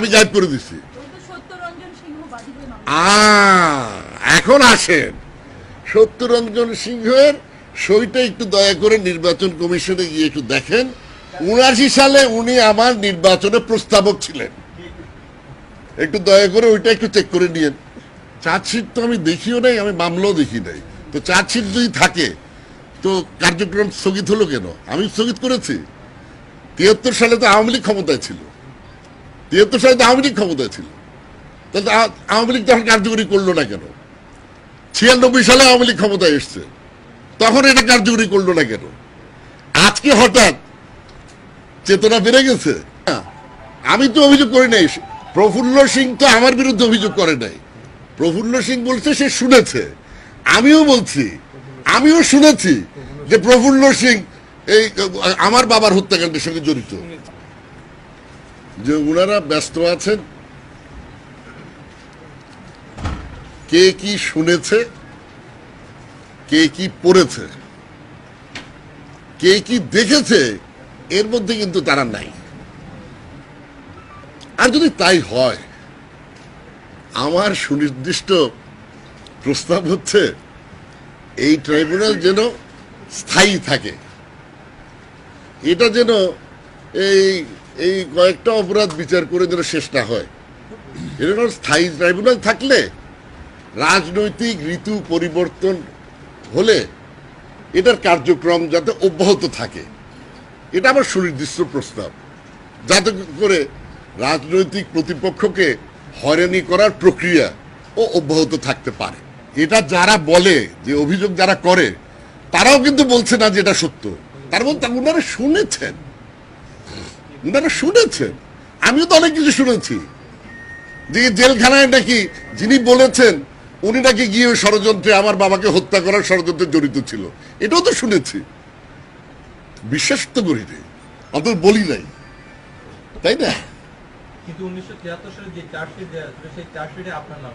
আমি গায়েব করে দিচ্ছি। এখন আসেন সত্যরঞ্জন সিংহের সইটা একটু দয়া করে নির্বাচন কমিশনে গিয়ে একটু দেখেন। ৭৯ সালে উনি আমার নির্বাচনে প্রস্তাবক ছিলেন, একটু দয়া করে ওইটা একটু চেক করে নিয়েন। চার্জশিট তো আমি দেখিও নাই, আমি মামলাও দেখি নাই। তো চার্জশিট যদি থাকে তো কার্যক্রম স্থগিত হলো কেন? আমি স্থগিত করেছি। ৭৩ সালে তো আওয়ামী লীগ ক্ষমতায় ছিল, ৭৩ সালে তো আওয়ামী লীগ ক্ষমতায় ছিল, তাহলে আওয়ামী লীগ তখন কার্যকরী করলো না কেন? ৯৬ সালে আওয়ামী লীগ ক্ষমতায় এসছে, তখন এটা কার্যকরী করলো না কেন? আজকে হঠাৎ চেতনা বেড়ে গেছে। আমি তো অভিযোগ করি নাই, প্রফুল্ল সিং তো আমার বিরুদ্ধে অভিযোগ করে নাই। প্রফুল্ল সিং বলছে সে শুনেছে, আমিও বলছি আমিও শুনেছি যে প্রফুল্ল সিং এই আমার বাবার হত্যাকাণ্ডের সঙ্গে জড়িত। যে ওনারা ব্যস্ত আছেন কে কি শুনেছে, কে কি পড়েছে, কে কি দেখেছে, এর মধ্যে কিন্তু তারা নাই। আর যদি তাই হয়, আমার সুনির্দিষ্ট প্রস্তাব হচ্ছে এই ট্রাইব্যুনাল যেন স্থায়ী থাকে। এটা যেন এই কয়েকটা অপরাধ বিচার করে যেন শেষ না হয়। এরকম স্থায়ী ট্রাইব্যুনাল থাকলে রাজনৈতিক ঋতু পরিবর্তন হলে এটার কার্যক্রম যাতে অব্যাহত থাকে, এটা আমার সুনির্দিষ্ট প্রস্তাব, যাতে করে রাজনৈতিক প্রতিপক্ষকে হয়রানি করার প্রক্রিয়া ও অব্যাহত থাকতে পারে। এটা যারা বলে, যে অভিযোগ যারা করে, তারাও কিন্তু বলছে না যে এটা সত্য। তার মধ্যে ওনারা শুনেছেন, ওনারা শুনেছেন। আমিও তো অনেক কিছু শুনেছি, যে জেলখানায় নাকি যিনি বলেছেন উনি নাকি গিয়ে ষড়যন্ত্রে আমার বাবাকে হত্যা করার ষড়যন্ত্রে জড়িত ছিল, এটাও তো শুনেছি। বিশ্বাস তো করি নাই, অন্তত বলি নাই, তাই না? কিন্তু ১৯৭৩ সালে যে চার্জশিট দেওয়া হয়েছিল সেই চার্জশিটে আপনার নাম